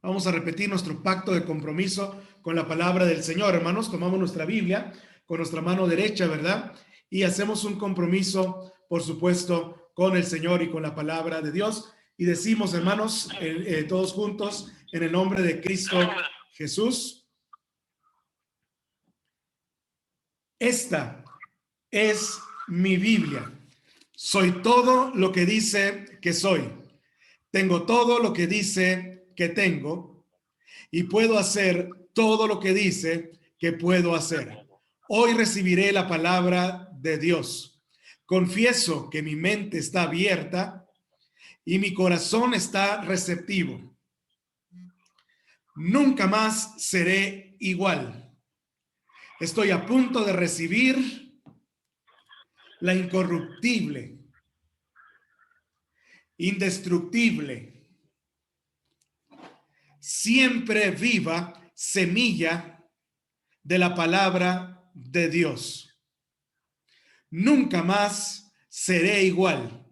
Vamos a repetir nuestro pacto de compromiso con la palabra del Señor, hermanos. Tomamos nuestra Biblia con nuestra mano derecha, ¿verdad? Y hacemos un compromiso, por supuesto, con el Señor y con la palabra de Dios. Y decimos, hermanos, todos juntos, en el nombre de Cristo Jesús, esta es mi Biblia. Soy todo lo que dice que soy. Tengo todo lo que dice que tengo y puedo hacer todo lo que dice que puedo hacer. Hoy recibiré la palabra de Dios. Confieso que mi mente está abierta y mi corazón está receptivo. Nunca más seré igual. Estoy a punto de recibir la incorruptible, indestructible, siempre viva semilla de la palabra de Dios. Nunca más seré igual.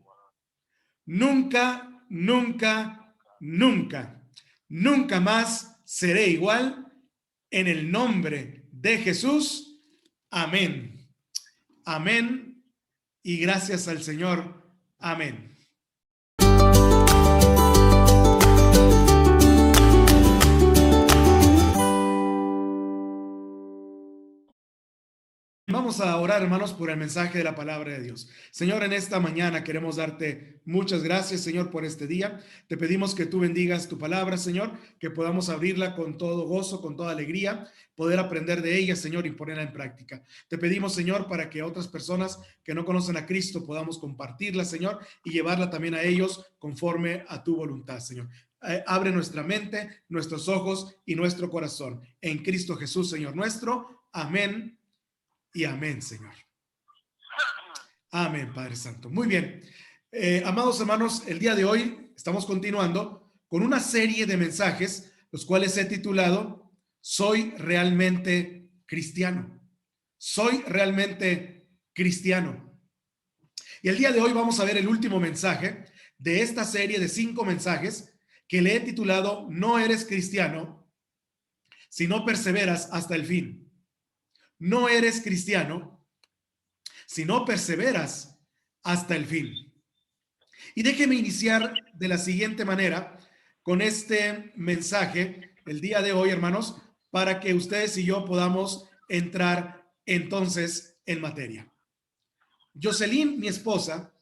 Nunca, nunca, nunca, nunca más seré igual. En el nombre de Jesús. Amén. Amén. Y gracias al Señor. Amén. Vamos a orar, hermanos, por el mensaje de la palabra de Dios. Señor, en esta mañana queremos darte muchas gracias, Señor, por este día. Te pedimos que tú bendigas tu palabra, Señor, que podamos abrirla con todo gozo, con toda alegría, poder aprender de ella, Señor, y ponerla en práctica. Te pedimos, Señor, para que otras personas que no conocen a Cristo podamos compartirla, Señor, y llevarla también a ellos conforme a tu voluntad, Señor. Abre nuestra mente, nuestros ojos y nuestro corazón. En Cristo Jesús, Señor nuestro. Amén. Y amén, Señor. Amén, Padre Santo. Muy bien. Amados hermanos, el día de hoy estamos continuando con una serie de mensajes, los cuales he titulado Soy realmente cristiano. Soy realmente cristiano. Y el día de hoy vamos a ver el último mensaje de esta serie de 5 mensajes que le he titulado No eres cristiano si no perseveras hasta el fin. No eres cristiano si no perseveras hasta el fin. Y déjeme iniciar de la siguiente manera con este mensaje el día de hoy, hermanos, para que ustedes y yo podamos entrar entonces en materia. Jocelyn, mi esposa,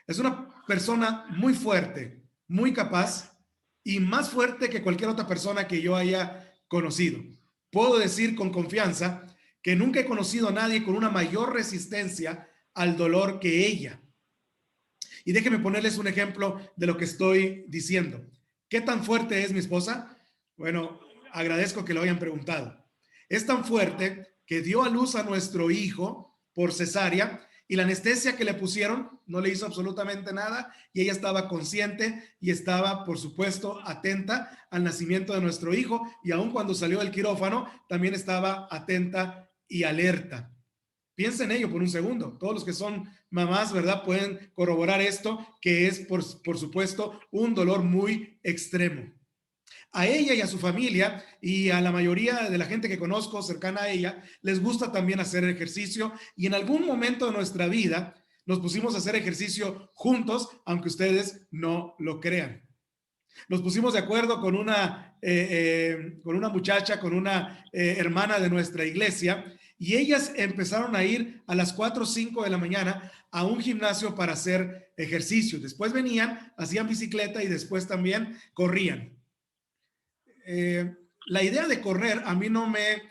es una persona muy fuerte, muy capaz y más fuerte que cualquier otra persona que yo haya conocido. Puedo decir con confianza que nunca he conocido a nadie con una mayor resistencia al dolor que ella. Y déjenme ponerles un ejemplo de lo que estoy diciendo. ¿Qué tan fuerte es mi esposa? Bueno, agradezco que lo hayan preguntado. Es tan fuerte que dio a luz a nuestro hijo por cesárea y la anestesia que le pusieron no le hizo absolutamente nada y ella estaba consciente y estaba, por supuesto, atenta al nacimiento de nuestro hijo y aun cuando salió del quirófano también estaba atenta y alerta. Piensen en ello por un segundo. Todos los que son mamás, ¿verdad? Pueden corroborar esto, que es, por supuesto, un dolor muy extremo. A ella y a su familia y a la mayoría de la gente que conozco cercana a ella, les gusta también hacer ejercicio y en algún momento de nuestra vida nos pusimos a hacer ejercicio juntos, aunque ustedes no lo crean. Nos pusimos de acuerdo con una muchacha, con una hermana de nuestra iglesia, y ellas empezaron a ir a las 4 o 5 de la mañana a un gimnasio para hacer ejercicio. Después venían, hacían bicicleta y después también corrían. La idea de correr a mí no me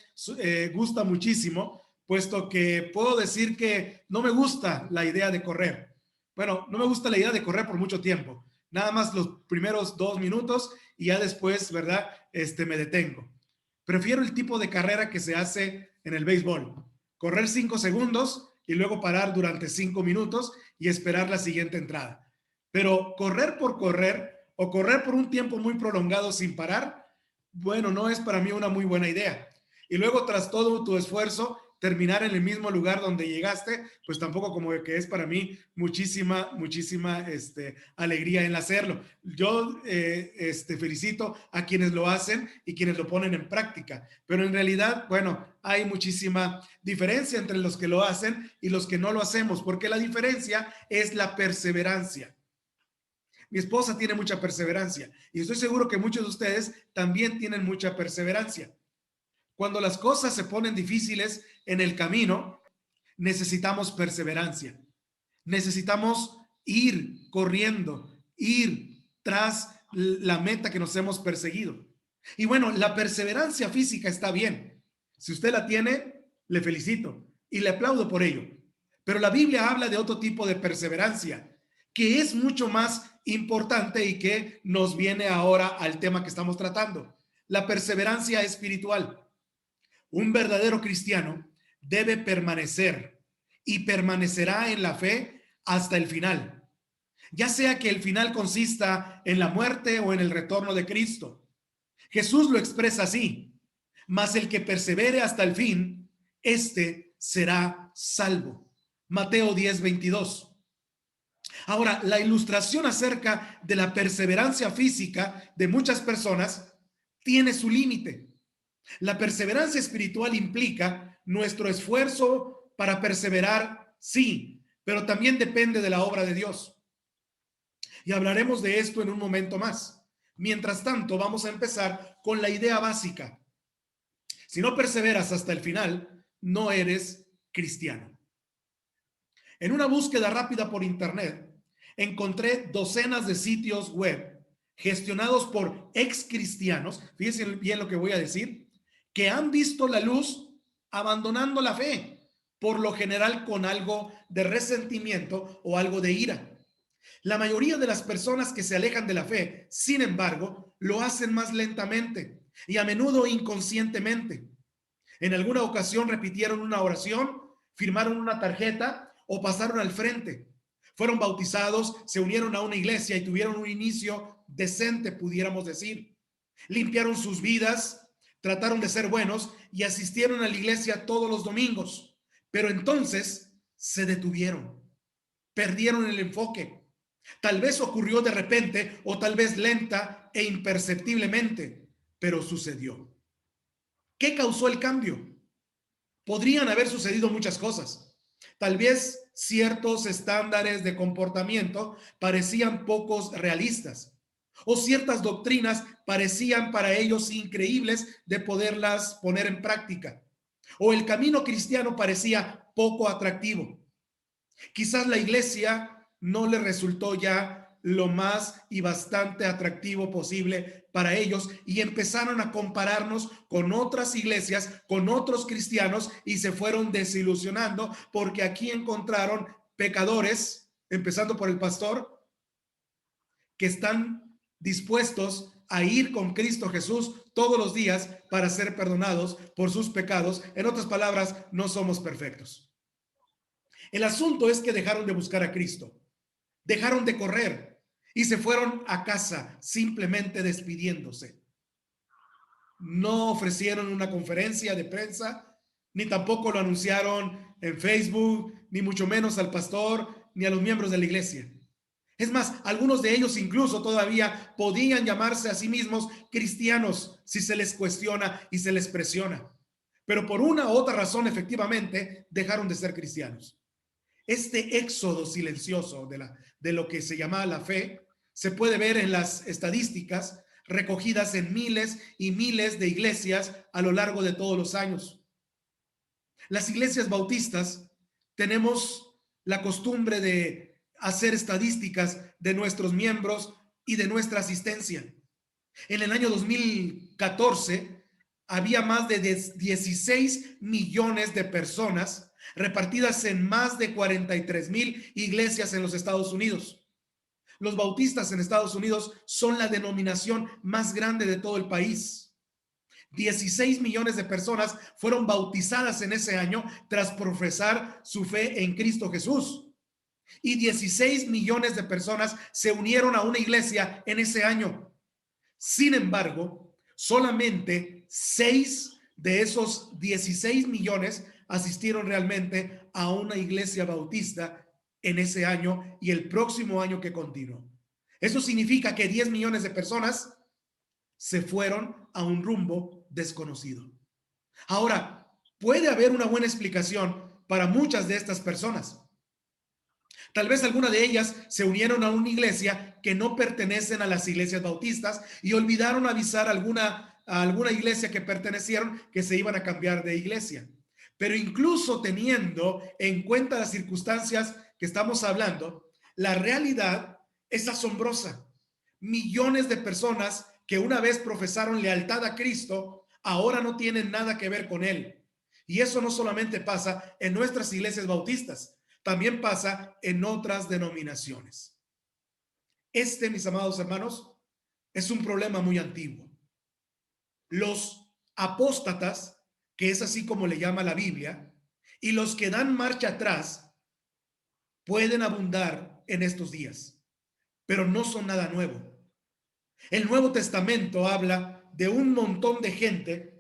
gusta muchísimo, puesto que puedo decir que no me gusta la idea de correr. Bueno, no me gusta la idea de correr por mucho tiempo. Nada más los primeros 2 minutos y ya después, ¿verdad? Me detengo. Prefiero el tipo de carrera que se hace en el béisbol. Correr 5 segundos y luego parar durante 5 minutos y esperar la siguiente entrada. Pero correr por correr o correr por un tiempo muy prolongado sin parar, bueno, no es para mí una muy buena idea. Y luego, tras todo tu esfuerzo, terminar en el mismo lugar donde llegaste, pues tampoco como que es para mí muchísima alegría en hacerlo. Yo felicito a quienes lo hacen y quienes lo ponen en práctica, pero en realidad, bueno, hay muchísima diferencia entre los que lo hacen y los que no lo hacemos, porque la diferencia es la perseverancia. Mi esposa tiene mucha perseverancia y estoy seguro que muchos de ustedes también tienen mucha perseverancia. Cuando las cosas se ponen difíciles en el camino, necesitamos perseverancia. Necesitamos ir corriendo, ir tras la meta que nos hemos perseguido. Y bueno, la perseverancia física está bien. Si usted la tiene, le felicito y le aplaudo por ello. Pero la Biblia habla de otro tipo de perseverancia que es mucho más importante y que nos viene ahora al tema que estamos tratando. La perseverancia espiritual. Un verdadero cristiano debe permanecer y permanecerá en la fe hasta el final, ya sea que el final consista en la muerte o en el retorno de Cristo. Jesús lo expresa así: mas el que persevere hasta el fin, este será salvo. Mateo 10:22. Ahora, la ilustración acerca de la perseverancia física de muchas personas tiene su límite. La perseverancia espiritual implica nuestro esfuerzo para perseverar, sí, pero también depende de la obra de Dios. Y hablaremos de esto en un momento más. Mientras tanto, vamos a empezar con la idea básica. Si no perseveras hasta el final, no eres cristiano. En una búsqueda rápida por internet, encontré docenas de sitios web gestionados por ex cristianos, fíjense bien lo que voy a decir, que han visto la luz abandonando la fe, por lo general con algo de resentimiento o algo de ira. La mayoría de las personas que se alejan de la fe, sin embargo, lo hacen más lentamente y a menudo inconscientemente. En alguna ocasión repitieron una oración, firmaron una tarjeta o pasaron al frente. Fueron bautizados, se unieron a una iglesia y tuvieron un inicio decente, pudiéramos decir. Limpiaron sus vidas, trataron de ser buenos y asistieron a la iglesia todos los domingos. Pero entonces se detuvieron, perdieron el enfoque. Tal vez ocurrió de repente o tal vez lenta e imperceptiblemente, pero sucedió. ¿Qué causó el cambio? Podrían haber sucedido muchas cosas. Tal vez ciertos estándares de comportamiento parecían pocos realistas o ciertas doctrinas parecían para ellos increíbles de poderlas poner en práctica, o el camino cristiano parecía poco atractivo. Quizás la iglesia no le resultó ya lo más y bastante atractivo posible para ellos y empezaron a compararnos con otras iglesias, con otros cristianos y se fueron desilusionando porque aquí encontraron pecadores, empezando por el pastor, que están dispuestos a ir con Cristo Jesús todos los días para ser perdonados por sus pecados. En otras palabras, no somos perfectos. El asunto es que dejaron de buscar a Cristo, dejaron de correr y se fueron a casa simplemente despidiéndose. No ofrecieron una conferencia de prensa, ni tampoco lo anunciaron en Facebook, ni mucho menos al pastor, ni a los miembros de la iglesia. Es más, algunos de ellos incluso todavía podían llamarse a sí mismos cristianos si se les cuestiona y se les presiona. Pero por una u otra razón, efectivamente, dejaron de ser cristianos. Este éxodo silencioso de lo que se llama la fe se puede ver en las estadísticas recogidas en miles y miles de iglesias a lo largo de todos los años. Las iglesias bautistas tenemos la costumbre de hacer estadísticas de nuestros miembros y de nuestra asistencia. En el año 2014 había más de 16 millones de personas repartidas en más de 43,000 iglesias en los Estados Unidos. Los bautistas en Estados Unidos son la denominación más grande de todo el país. 16 millones de personas fueron bautizadas en ese año tras profesar su fe en Cristo Jesús. Y 16 millones de personas se unieron a una iglesia en ese año. Sin embargo, solamente 6 de esos 16 millones asistieron realmente a una iglesia bautista en ese año y el próximo año que continuó. Eso significa que 10 millones de personas se fueron a un rumbo desconocido. Ahora, puede haber una buena explicación para muchas de estas personas. Tal vez alguna de ellas se unieron a una iglesia que no pertenecen a las iglesias bautistas y olvidaron avisar a alguna iglesia que pertenecieron que se iban a cambiar de iglesia. Pero incluso teniendo en cuenta las circunstancias que estamos hablando, la realidad es asombrosa. Millones de personas que una vez profesaron lealtad a Cristo, ahora no tienen nada que ver con Él. Y eso no solamente pasa en nuestras iglesias bautistas, también pasa en otras denominaciones. Este, mis amados hermanos, es un problema muy antiguo. Los apóstatas, que es así como le llama la Biblia, y los que dan marcha atrás, pueden abundar en estos días, pero no son nada nuevo. El Nuevo Testamento habla de un montón de gente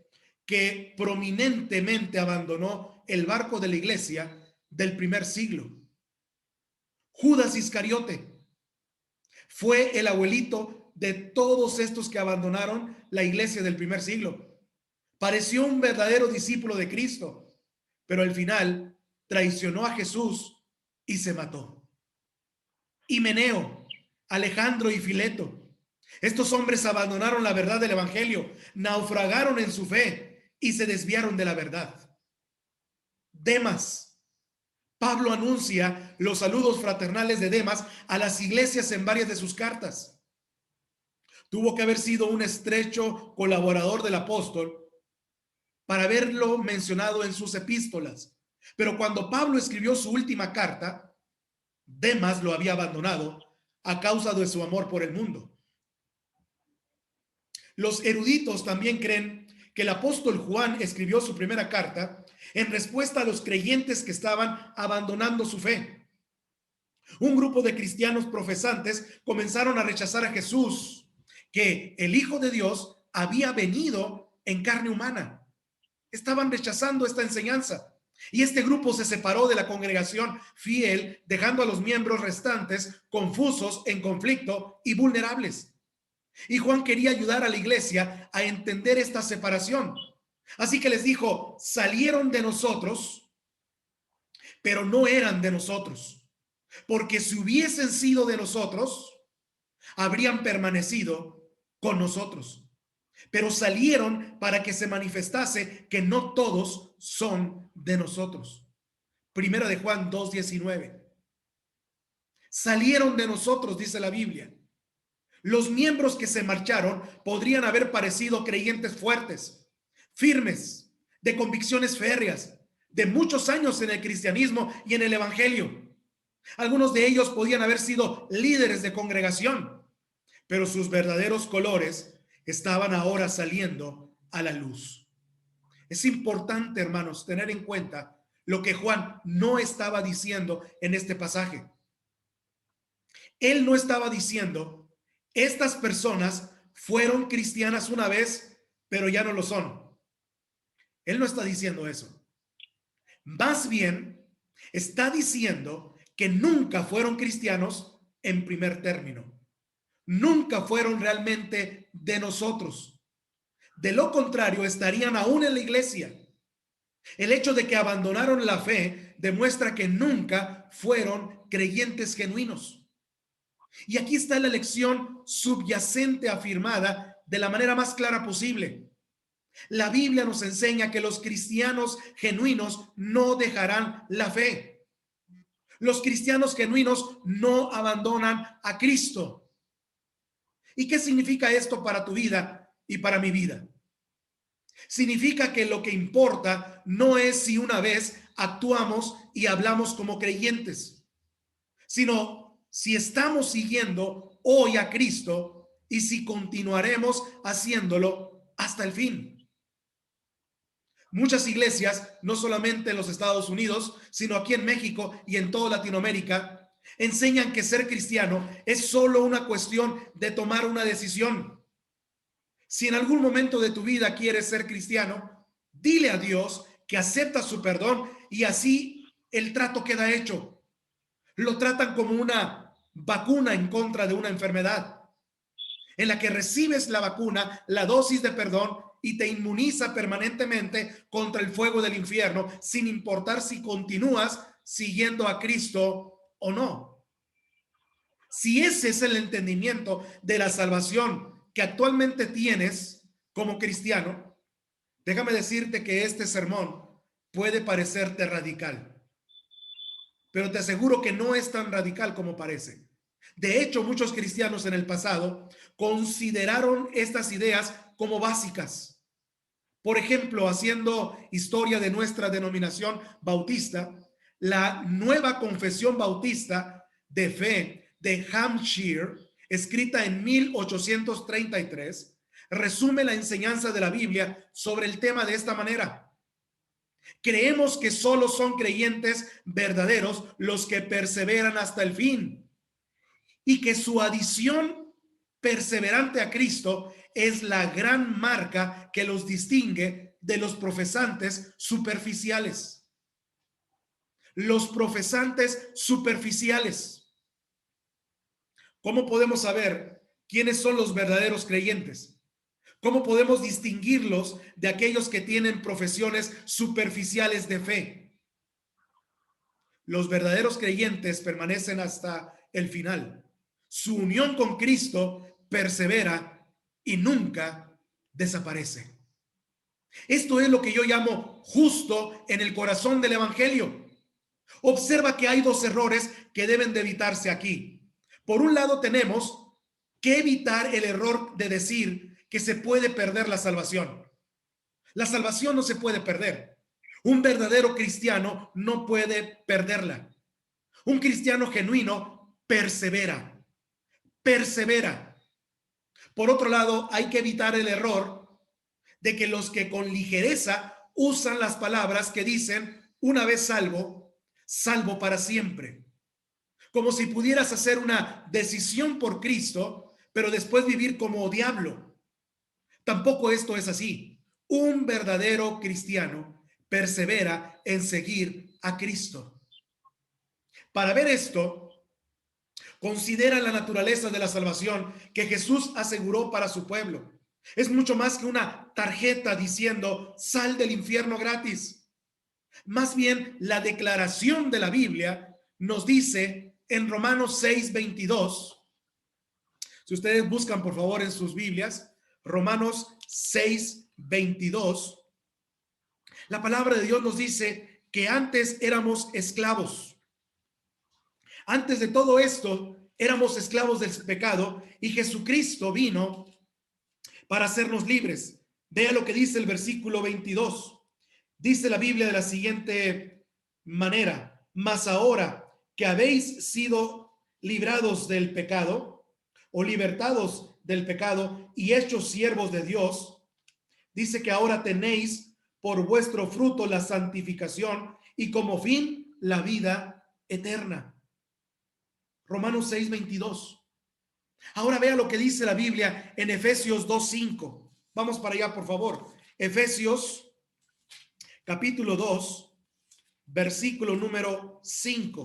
que prominentemente abandonó el barco de la iglesia del primer siglo. Judas Iscariote fue el abuelito de todos estos que abandonaron la iglesia del primer siglo. Pareció un verdadero discípulo de Cristo, pero al final traicionó a Jesús y se mató. Himeneo, Alejandro y Fileto. Estos hombres abandonaron la verdad del evangelio, naufragaron en su fe y se desviaron de la verdad. Demas. Pablo anuncia los saludos fraternales de Demas a las iglesias en varias de sus cartas. Tuvo que haber sido un estrecho colaborador del apóstol para haberlo mencionado en sus epístolas. Pero cuando Pablo escribió su última carta, Demas lo había abandonado a causa de su amor por el mundo. Los eruditos también creen que el apóstol Juan escribió su primera carta en respuesta a los creyentes que estaban abandonando su fe. Un grupo de cristianos profesantes comenzaron a rechazar a Jesús, que el Hijo de Dios había venido en carne humana. Estaban rechazando esta enseñanza. Y este grupo se separó de la congregación fiel, dejando a los miembros restantes confusos, en conflicto y vulnerables. Y Juan quería ayudar a la iglesia a entender esta separación. Así que les dijo, salieron de nosotros, pero no eran de nosotros. Porque si hubiesen sido de nosotros, habrían permanecido con nosotros. Pero salieron para que se manifestase que no todos son de nosotros. Primera de Juan 2:19. Salieron de nosotros, dice la Biblia. Los miembros que se marcharon podrían haber parecido creyentes fuertes, firmes, de convicciones férreas, de muchos años en el cristianismo y en el evangelio. Algunos de ellos podían haber sido líderes de congregación, pero sus verdaderos colores estaban ahora saliendo a la luz. Es importante, hermanos, tener en cuenta lo que Juan no estaba diciendo en este pasaje. Él no estaba diciendo, estas personas fueron cristianas una vez, pero ya no lo son. Él no está diciendo eso. Más bien, está diciendo que nunca fueron cristianos en primer término. Nunca fueron realmente de nosotros. De lo contrario, estarían aún en la iglesia. El hecho de que abandonaron la fe demuestra que nunca fueron creyentes genuinos. Y aquí está la lección subyacente afirmada de la manera más clara posible. La Biblia nos enseña que los cristianos genuinos no dejarán la fe. Los cristianos genuinos no abandonan a Cristo. ¿Y qué significa esto para tu vida y para mi vida? Significa que lo que importa no es si una vez actuamos y hablamos como creyentes, sino si estamos siguiendo hoy a Cristo y si continuaremos haciéndolo hasta el fin. Muchas iglesias, no solamente en los Estados Unidos, sino aquí en México y en toda Latinoamérica, enseñan que ser cristiano es solo una cuestión de tomar una decisión. Si en algún momento de tu vida quieres ser cristiano, dile a Dios que acepta su perdón y así el trato queda hecho. Lo tratan como una vacuna en contra de una enfermedad, en la que recibes la vacuna, la dosis de perdón y te inmuniza permanentemente contra el fuego del infierno, sin importar si continúas siguiendo a Cristo o no. Si ese es el entendimiento de la salvación que actualmente tienes como cristiano, déjame decirte que este sermón puede parecerte radical, pero te aseguro que no es tan radical como parece. De hecho, muchos cristianos en el pasado consideraron estas ideas como básicas. Por ejemplo, haciendo historia de nuestra denominación bautista, la Nueva Confesión Bautista de Fe de Hampshire, escrita en 1833, resume la enseñanza de la Biblia sobre el tema de esta manera. Creemos que solo son creyentes verdaderos los que perseveran hasta el fin y que su adición perseverante a Cristo es la gran marca que los distingue de los profesantes superficiales. Los profesantes superficiales. ¿Cómo podemos saber quiénes son los verdaderos creyentes? ¿Cómo podemos distinguirlos de aquellos que tienen profesiones superficiales de fe? Los verdaderos creyentes permanecen hasta el final. Su unión con Cristo persevera y nunca desaparece. Esto es lo que yo llamo justo en el corazón del evangelio. Observa que hay dos errores que deben de evitarse aquí. Por un lado, tenemos que evitar el error de decir que se puede perder la salvación. La salvación no se puede perder. Un verdadero cristiano no puede perderla. Un cristiano genuino persevera. Por otro lado, hay que evitar el error de que los que con ligereza usan las palabras que dicen una vez salvo, salvo para siempre. Como si pudieras hacer una decisión por Cristo, pero después vivir como diablo. Tampoco esto es así. Un verdadero cristiano persevera en seguir a Cristo. Para ver esto, considera la naturaleza de la salvación que Jesús aseguró para su pueblo. Es mucho más que una tarjeta diciendo sal del infierno gratis. Más bien, la declaración de la Biblia nos dice en Romanos 6:22. Si ustedes buscan por favor en sus Biblias, Romanos 6:22, la palabra de Dios nos dice que antes éramos esclavos. Antes de todo esto, éramos esclavos del pecado y Jesucristo vino para hacernos libres. Vea lo que dice el versículo 22. Dice la Biblia de la siguiente manera: mas ahora que habéis sido librados del pecado o libertados del pecado y hechos siervos de Dios, dice que ahora tenéis por vuestro fruto la santificación y como fin la vida eterna. Romanos 6:22. Ahora vea lo que dice la Biblia en Efesios 2:5. Vamos para allá, por favor. Efesios capítulo 2, versículo número 5.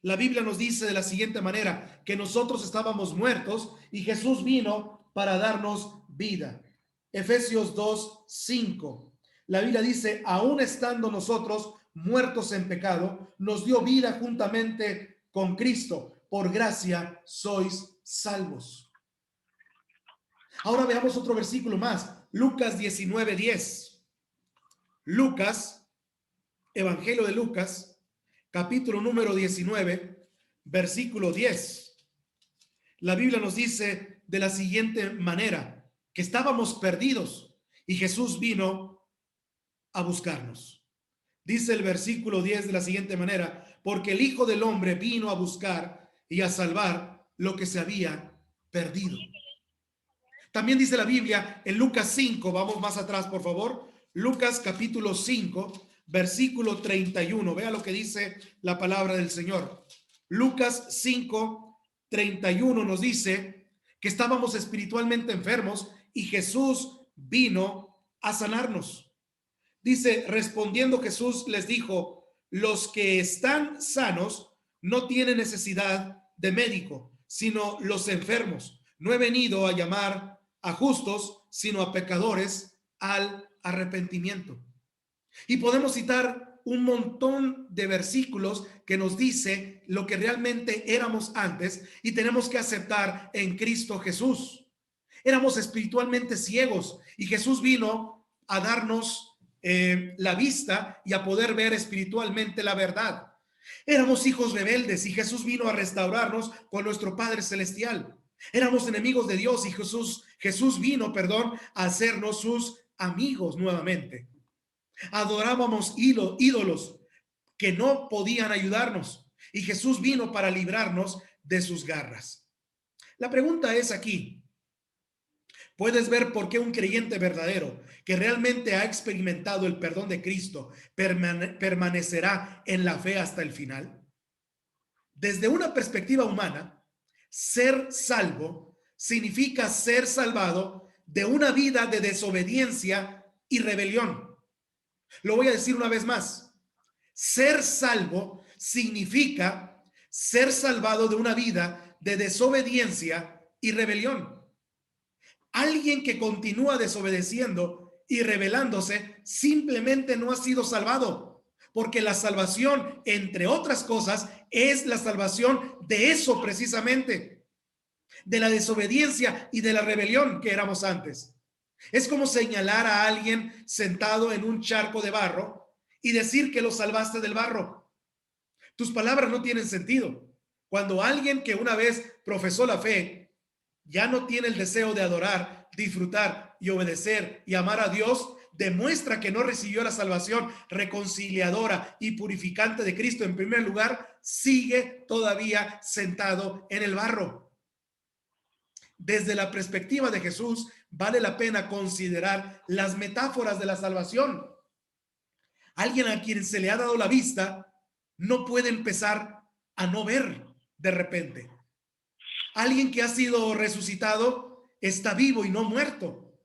La Biblia nos dice de la siguiente manera, que nosotros estábamos muertos y Jesús vino para darnos vida. Efesios 2:5. La Biblia dice, aún estando nosotros muertos en pecado, nos dio vida juntamente con Cristo. Por gracia sois salvos. Ahora veamos otro versículo más. Lucas 19:10. Lucas, Evangelio de Lucas, capítulo número 19, versículo 10. La Biblia nos dice de la siguiente manera, que estábamos perdidos y Jesús vino a buscarnos. Dice el versículo 10 de la siguiente manera, porque el Hijo del Hombre vino a buscar y a salvar lo que se había perdido. También dice la Biblia en Lucas 5, vamos más atrás por favor, Lucas capítulo 5, versículo 31. Vea lo que dice la palabra del Señor. Lucas 5:31 nos dice que estábamos espiritualmente enfermos y Jesús vino a sanarnos. Dice, respondiendo Jesús les dijo, los que están sanos no tienen necesidad de médico, sino los enfermos. No he venido a llamar a justos, sino a pecadores al arrepentimiento. Y podemos citar un montón de versículos que nos dice lo que realmente éramos antes y tenemos que aceptar en Cristo Jesús. Éramos espiritualmente ciegos y Jesús vino a darnos la vista y a poder ver espiritualmente la verdad. Éramos hijos rebeldes y Jesús vino a restaurarnos con nuestro Padre Celestial. Éramos enemigos de Dios y Jesús vino, a hacernos sus amigos nuevamente. Adorábamos ídolos que no podían ayudarnos y Jesús vino para librarnos de sus garras. La pregunta es aquí, ¿puedes ver por qué un creyente verdadero que realmente ha experimentado el perdón de Cristo permanecerá en la fe hasta el final? Desde una perspectiva humana, ser salvo significa ser salvado de una vida de desobediencia y rebelión. Lo voy a decir una vez más. Ser salvo significa ser salvado de una vida de desobediencia y rebelión. Alguien que continúa desobedeciendo y rebelándose simplemente no ha sido salvado, porque la salvación, entre otras cosas, es la salvación de eso precisamente, de la desobediencia y de la rebelión que éramos antes. Es como señalar a alguien sentado en un charco de barro y decir que lo salvaste del barro. Tus palabras no tienen sentido. Cuando alguien que una vez profesó la fe ya no tiene el deseo de adorar, disfrutar y obedecer y amar a Dios, demuestra que no recibió la salvación reconciliadora y purificante de Cristo. En primer lugar, sigue todavía sentado en el barro. Desde la perspectiva de Jesús, vale la pena considerar las metáforas de la salvación. Alguien a quien se le ha dado la vista no puede empezar a no ver de repente. Alguien que ha sido resucitado está vivo y no muerto.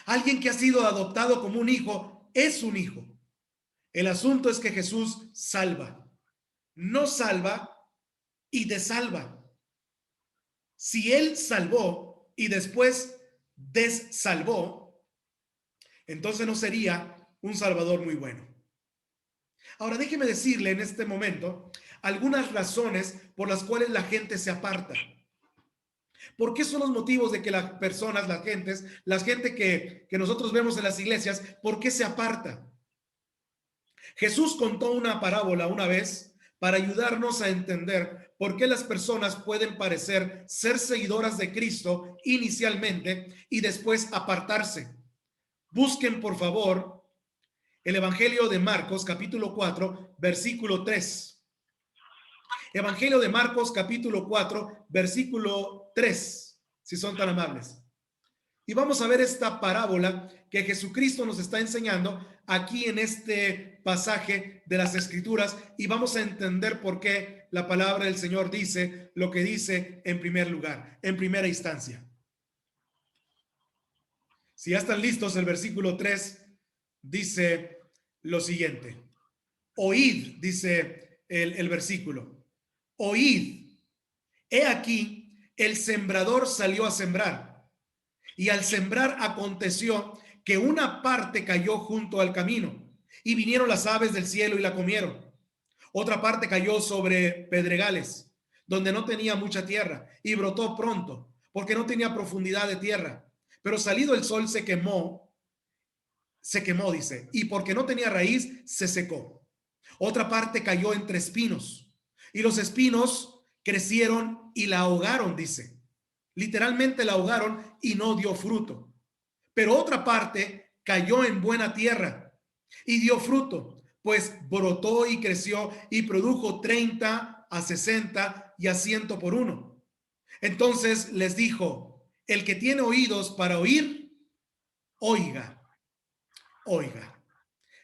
Alguien que ha sido adoptado como un hijo es un hijo. El asunto es que Jesús salva, no salva y desalva. Si él salvó y después desalvó, entonces no sería un salvador muy bueno. Ahora déjeme decirle en este momento algunas razones por las cuales la gente se aparta. ¿Por qué son los motivos de que las personas, la gente que nosotros vemos en las iglesias, por qué se aparta? Jesús contó una parábola una vez para ayudarnos a entender por qué las personas pueden parecer ser seguidoras de Cristo inicialmente y después apartarse. Busquen, por favor, el Evangelio de Marcos, capítulo 4, versículo 3. Evangelio de Marcos, capítulo 4, versículo 3, si son tan amables. Y vamos a ver esta parábola que Jesucristo nos está enseñando aquí en este pasaje de las Escrituras y vamos a entender por qué la palabra del Señor dice lo que dice en primer lugar, en primera instancia. Si ya están listos, el versículo 3 dice lo siguiente. Oíd, dice el versículo. Oíd. He aquí, el sembrador salió a sembrar. Y al sembrar aconteció que una parte cayó junto al camino y vinieron las aves del cielo y la comieron. Otra parte cayó sobre pedregales, donde no tenía mucha tierra y brotó pronto, porque no tenía profundidad de tierra. Pero salido el sol se quemó, dice, y porque no tenía raíz, se secó. Otra parte cayó entre espinos y los espinos crecieron y la ahogaron, dice. Literalmente la ahogaron y no dio fruto. Pero otra parte cayó en buena tierra y dio fruto, pues brotó y creció y produjo 30, a 60 y a 100 por uno. Entonces les dijo, el que tiene oídos para oír, oiga, oiga.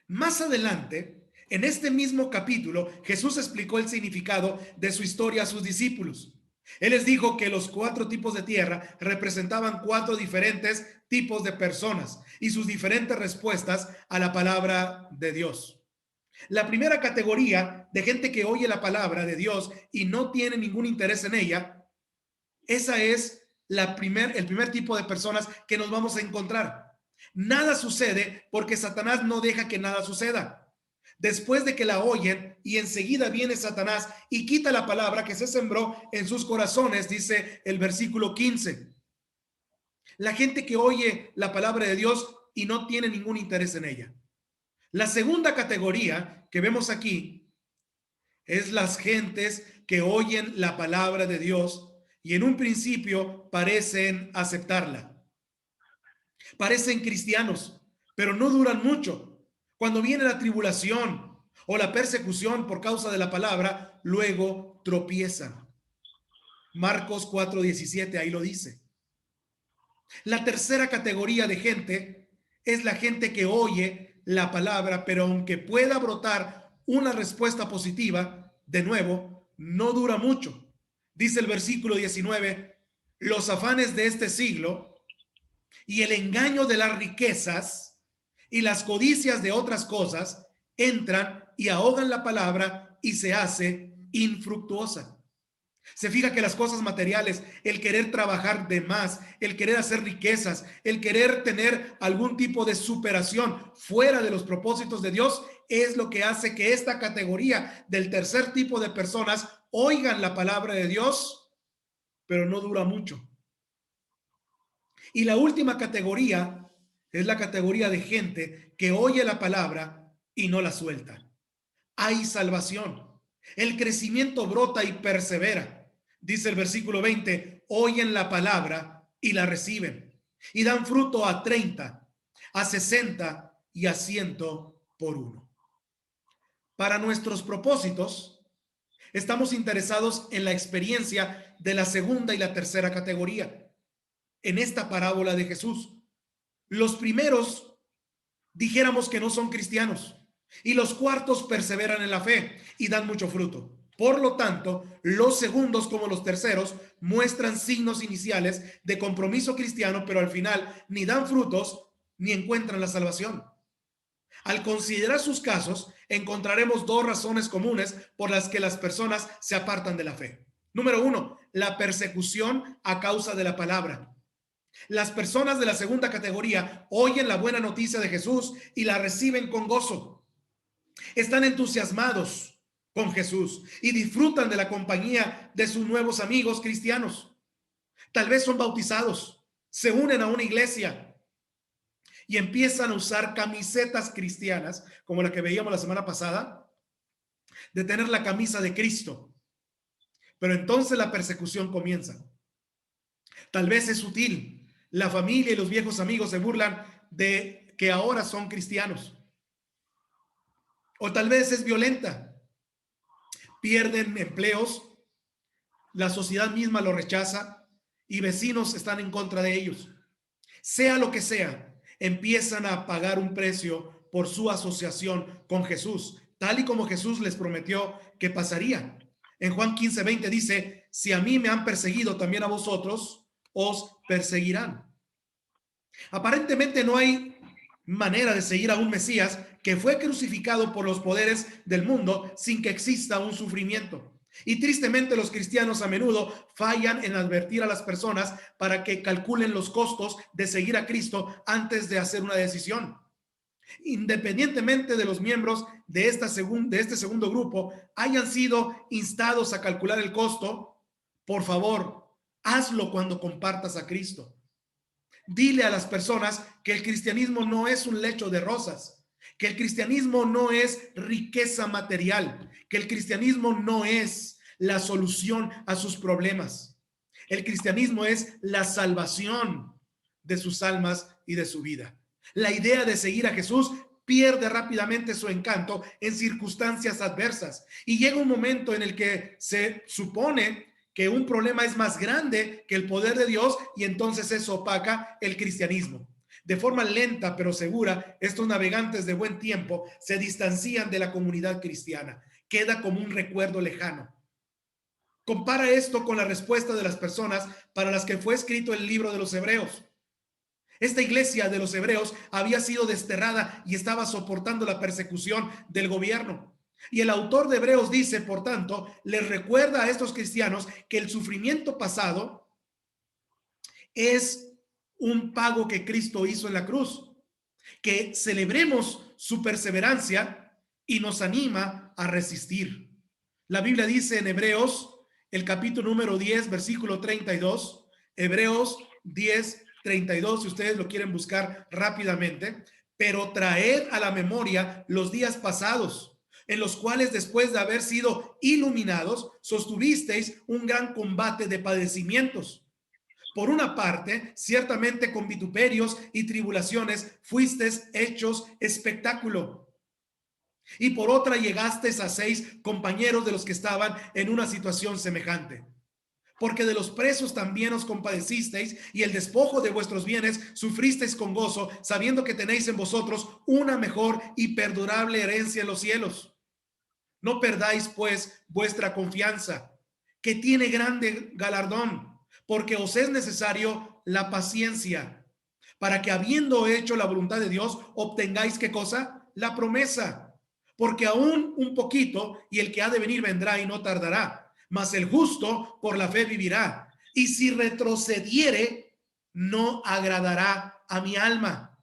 Más adelante, en este mismo capítulo, Jesús explicó el significado de su historia a sus discípulos. Él les dijo que los 4 tipos de tierra representaban 4 diferentes tipos de personas y sus diferentes respuestas a la palabra de Dios. La primera categoría de gente que oye la palabra de Dios y no tiene ningún interés en ella, esa es el primer tipo de personas que nos vamos a encontrar. Nada sucede porque Satanás no deja que nada suceda. Después de que la oyen y enseguida viene Satanás y quita la palabra que se sembró en sus corazones, dice el versículo 15. La gente que oye la palabra de Dios y no tiene ningún interés en ella. La segunda categoría que vemos aquí es las gentes que oyen la palabra de Dios y en un principio parecen aceptarla. Parecen cristianos, pero no duran mucho. Cuando viene la tribulación o la persecución por causa de la palabra, luego tropiezan. Marcos 4:17, ahí lo dice. La tercera categoría de gente es la gente que oye la palabra, pero aunque pueda brotar una respuesta positiva, de nuevo, no dura mucho. Dice el versículo 19, los afanes de este siglo y el engaño de las riquezas y las codicias de otras cosas entran y ahogan la palabra y se hace infructuosa. Se fija que las cosas materiales, el querer trabajar de más, el querer hacer riquezas, el querer tener algún tipo de superación fuera de los propósitos de Dios, es lo que hace que esta categoría del tercer tipo de personas oigan la palabra de Dios, pero no dura mucho. Y la última categoría es la categoría de gente que oye la palabra y no la suelta. Hay salvación. El crecimiento brota y persevera. Dice el versículo 20, oyen la palabra y la reciben. Y dan fruto a 30, a 60 y a 100 por uno. Para nuestros propósitos, estamos interesados en la experiencia de la segunda y la tercera categoría. En esta parábola de Jesús, los primeros dijéramos que no son cristianos y los cuartos perseveran en la fe y dan mucho fruto. Por lo tanto, los segundos como los terceros muestran signos iniciales de compromiso cristiano, pero al final ni dan frutos ni encuentran la salvación. Al considerar sus casos, encontraremos 2 razones comunes por las que las personas se apartan de la fe. Número 1, la persecución a causa de la palabra. Las personas de la segunda categoría oyen la buena noticia de Jesús y la reciben con gozo. Están entusiasmados con Jesús y disfrutan de la compañía de sus nuevos amigos cristianos. Tal vez son bautizados, se unen a una iglesia y empiezan a usar camisetas cristianas, como la que veíamos la semana pasada, de tener la camisa de Cristo. Pero entonces la persecución comienza. Tal vez es sutil. La familia y los viejos amigos se burlan de que ahora son cristianos. O tal vez es violenta. Pierden empleos, la sociedad misma lo rechaza y vecinos están en contra de ellos. Sea lo que sea, empiezan a pagar un precio por su asociación con Jesús, tal y como Jesús les prometió que pasaría. En Juan 15:20 dice, si a mí me han perseguido, también a vosotros os perseguirán. Aparentemente no hay manera de seguir a un Mesías que fue crucificado por los poderes del mundo sin que exista un sufrimiento. Y tristemente los cristianos a menudo fallan en advertir a las personas para que calculen los costos de seguir a Cristo antes de hacer una decisión. Independientemente de los miembros de este segundo grupo hayan sido instados a calcular el costo, por favor, hazlo cuando compartas a Cristo. Dile a las personas que el cristianismo no es un lecho de rosas, que el cristianismo no es riqueza material, que el cristianismo no es la solución a sus problemas. El cristianismo es la salvación de sus almas y de su vida. La idea de seguir a Jesús pierde rápidamente su encanto en circunstancias adversas y llega un momento en el que se supone que un problema es más grande que el poder de Dios y entonces eso opaca el cristianismo. De forma lenta pero segura, estos navegantes de buen tiempo se distancian de la comunidad cristiana. Queda como un recuerdo lejano. Compara esto con la respuesta de las personas para las que fue escrito el libro de los Hebreos. Esta iglesia de los hebreos había sido desterrada y estaba soportando la persecución del gobierno. Y el autor de Hebreos dice, por tanto, les recuerda a estos cristianos que el sufrimiento pasado es un pago que Cristo hizo en la cruz, que celebremos su perseverancia y nos anima a resistir. La Biblia dice en Hebreos, el capítulo número 10, versículo 32, Hebreos 10, 32, si ustedes lo quieren buscar rápidamente, pero traed a la memoria los días pasados, en los cuales después de haber sido iluminados, sostuvisteis un gran combate de padecimientos. Por una parte, ciertamente con vituperios y tribulaciones fuisteis hechos espectáculo. Y por otra llegasteis a 6 compañeros de los que estaban en una situación semejante. Porque de los presos también os compadecisteis, y el despojo de vuestros bienes sufristeis con gozo, sabiendo que tenéis en vosotros una mejor y perdurable herencia en los cielos. No perdáis pues vuestra confianza, que tiene grande galardón, porque os es necesario la paciencia, para que habiendo hecho la voluntad de Dios, obtengáis ¿qué cosa? La promesa. Porque aún un poquito, y el que ha de venir vendrá y no tardará, mas el justo por la fe vivirá. Y si retrocediere, no agradará a mi alma.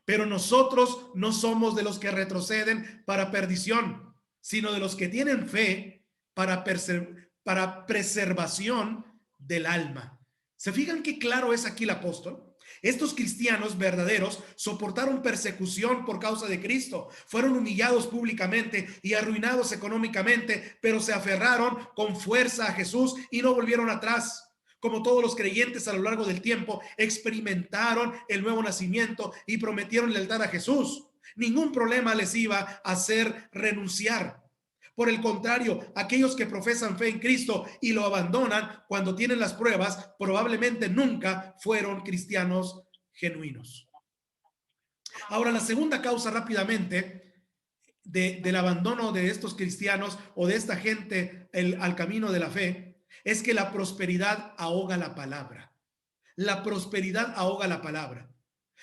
Pero nosotros no somos de los que retroceden para perdición, sino de los que tienen fe para preservación del alma. ¿Se fijan qué claro es aquí el apóstol? Estos cristianos verdaderos soportaron persecución por causa de Cristo, fueron humillados públicamente y arruinados económicamente, pero se aferraron con fuerza a Jesús y no volvieron atrás. Como todos los creyentes a lo largo del tiempo, experimentaron el nuevo nacimiento y prometieron lealtad a Jesús. Ningún problema les iba a hacer renunciar. Por el contrario, aquellos que profesan fe en Cristo y lo abandonan cuando tienen las pruebas, probablemente nunca fueron cristianos genuinos. Ahora, la segunda causa rápidamente del abandono de estos cristianos o de esta gente al camino de la fe es que la prosperidad ahoga la palabra. La prosperidad ahoga la palabra.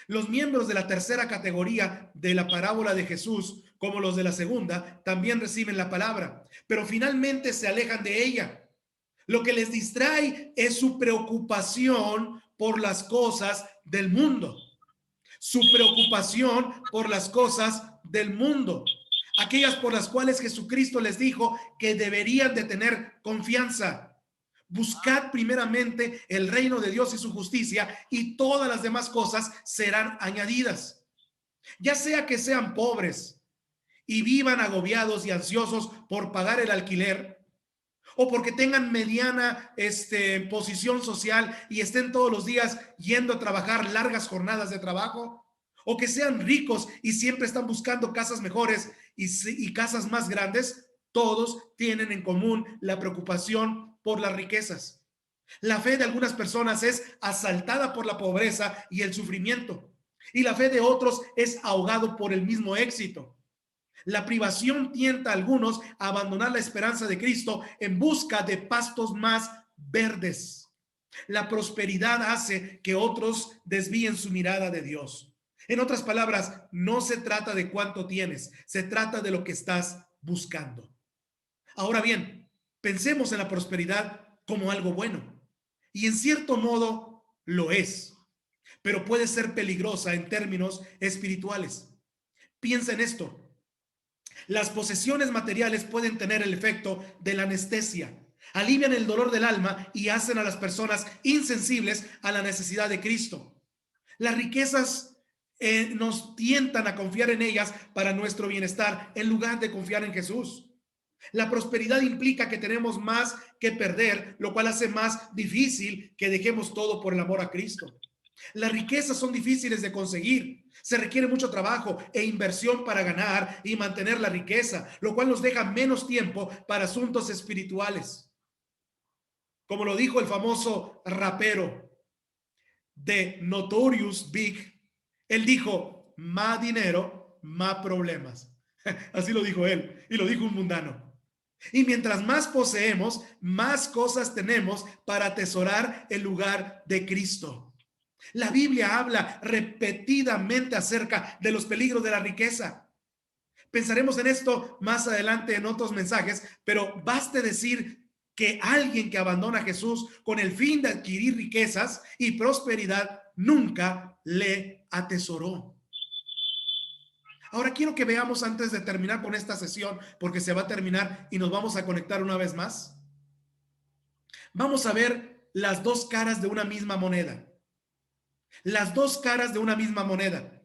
Los miembros de la tercera categoría de la parábola de Jesús, como los de la segunda, también reciben la palabra, pero finalmente se alejan de ella. Lo que les distrae es su preocupación por las cosas del mundo. Su preocupación por las cosas del mundo. Aquellas por las cuales Jesucristo les dijo que deberían de tener confianza. Buscad primeramente el reino de Dios y su justicia, y todas las demás cosas serán añadidas. Ya sea que sean pobres y vivan agobiados y ansiosos por pagar el alquiler, o porque tengan mediana posición social y estén todos los días yendo a trabajar largas jornadas de trabajo, o que sean ricos y siempre están buscando casas mejores y casas más grandes, todos tienen en común la preocupación por las riquezas. La fe de algunas personas es asaltada por la pobreza y el sufrimiento, y la fe de otros es ahogado por el mismo éxito. La privación tienta a algunos a abandonar la esperanza de Cristo en busca de pastos más verdes. La prosperidad hace que otros desvíen su mirada de Dios. En otras palabras, no se trata de cuánto tienes, se trata de lo que estás buscando. Ahora bien, pensemos en la prosperidad como algo bueno. Y en cierto modo lo es, pero puede ser peligrosa en términos espirituales. Piensa en esto. Las posesiones materiales pueden tener el efecto de la anestesia. Alivian el dolor del alma y hacen a las personas insensibles a la necesidad de Cristo. Las riquezas nos tientan a confiar en ellas para nuestro bienestar en lugar de confiar en Jesús. La prosperidad implica que tenemos más que perder, lo cual hace más difícil que dejemos todo por el amor a Cristo. Las riquezas son difíciles de conseguir. Se requiere mucho trabajo e inversión para ganar y mantener la riqueza, lo cual nos deja menos tiempo para asuntos espirituales. Como lo dijo el famoso rapero de Notorious Big, él dijo, más dinero, más problemas. Así lo dijo él y lo dijo un mundano. Y mientras más poseemos, más cosas tenemos para atesorar el lugar de Cristo. La Biblia habla repetidamente acerca de los peligros de la riqueza. Pensaremos en esto más adelante en otros mensajes, pero baste decir que alguien que abandona a Jesús con el fin de adquirir riquezas y prosperidad nunca le atesoró. Ahora quiero que veamos antes de terminar con esta sesión, porque se va a terminar y nos vamos a conectar una vez más. Vamos a ver las dos caras de una misma moneda. Las dos caras de una misma moneda.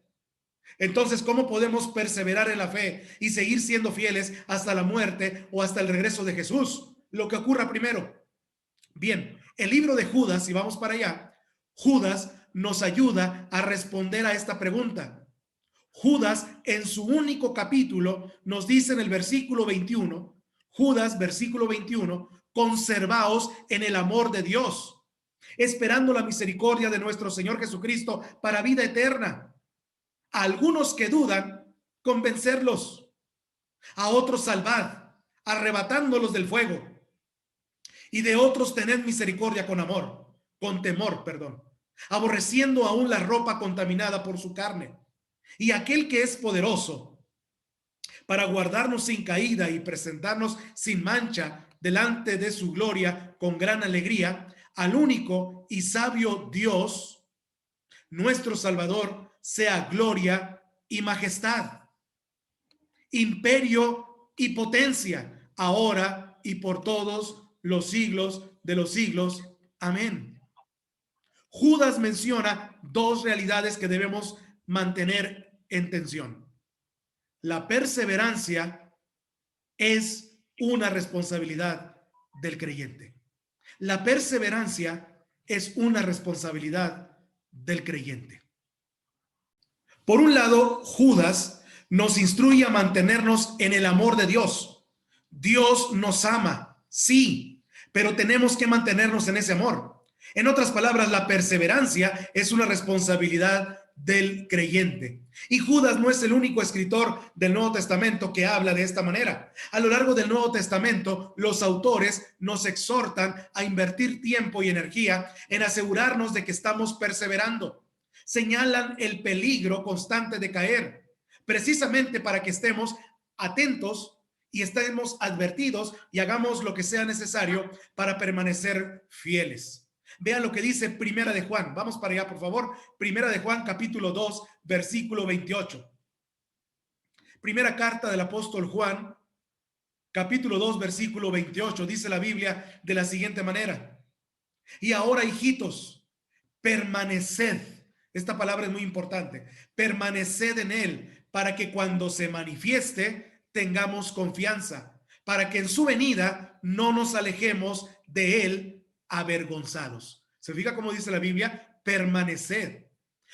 Entonces, ¿cómo podemos perseverar en la fe y seguir siendo fieles hasta la muerte o hasta el regreso de Jesús? Lo que ocurra primero. Bien, el libro de Judas, si vamos para allá, Judas nos ayuda a responder a esta pregunta. Judas, en su único capítulo, nos dice en el versículo 21, Judas, versículo 21, conservaos en el amor de Dios, esperando la misericordia de nuestro Señor Jesucristo para vida eterna. A algunos que dudan, convencerlos; a otros salvad, arrebatándolos del fuego; y de otros tened misericordia con temor, aborreciendo aún la ropa contaminada por su carne. Y aquel que es poderoso para guardarnos sin caída y presentarnos sin mancha delante de su gloria con gran alegría, al único y sabio Dios, nuestro Salvador, sea gloria y majestad, imperio y potencia, ahora y por todos los siglos de los siglos. Amén. Judas menciona dos realidades que debemos mantener en tensión. La perseverancia es una responsabilidad del creyente. La perseverancia es una responsabilidad del creyente. Por un lado, Judas nos instruye a mantenernos en el amor de Dios. Dios nos ama, sí, pero tenemos que mantenernos en ese amor. En otras palabras, la perseverancia es una responsabilidad del creyente. Y Judas no es el único escritor del Nuevo Testamento que habla de esta manera. A lo largo del Nuevo Testamento, los autores nos exhortan a invertir tiempo y energía en asegurarnos de que estamos perseverando. Señalan el peligro constante de caer, precisamente para que estemos atentos y estemos advertidos y hagamos lo que sea necesario para permanecer fieles. Vean lo que dice Primera de Juan. Vamos para allá, por favor. Primera de Juan, capítulo 2, versículo 28. Primera carta del apóstol Juan, capítulo 2, versículo 28. Dice la Biblia de la siguiente manera: y ahora, hijitos, permaneced. Esta palabra es muy importante. Permaneced en él, para que cuando se manifieste tengamos confianza, para que en su venida no nos alejemos de él avergonzados. ¿Se fija cómo dice la Biblia? Permaneced.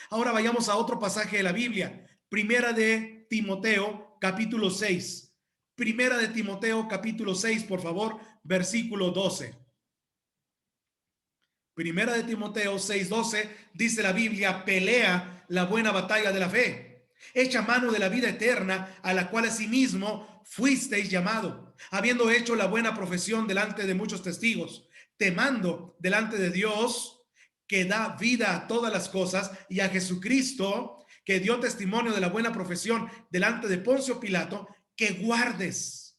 Ahora vayamos a otro pasaje de la Biblia. Primera de Timoteo, capítulo 6. Primera de Timoteo, capítulo 6, por favor, versículo 12. Primera de Timoteo 6:12 dice la Biblia: pelea la buena batalla de la fe, echa mano de la vida eterna, a la cual asimismo fuisteis llamado, habiendo hecho la buena profesión delante de muchos testigos. Te mando delante de Dios, que da vida a todas las cosas, y a Jesucristo, que dio testimonio de la buena profesión delante de Poncio Pilato, que guardes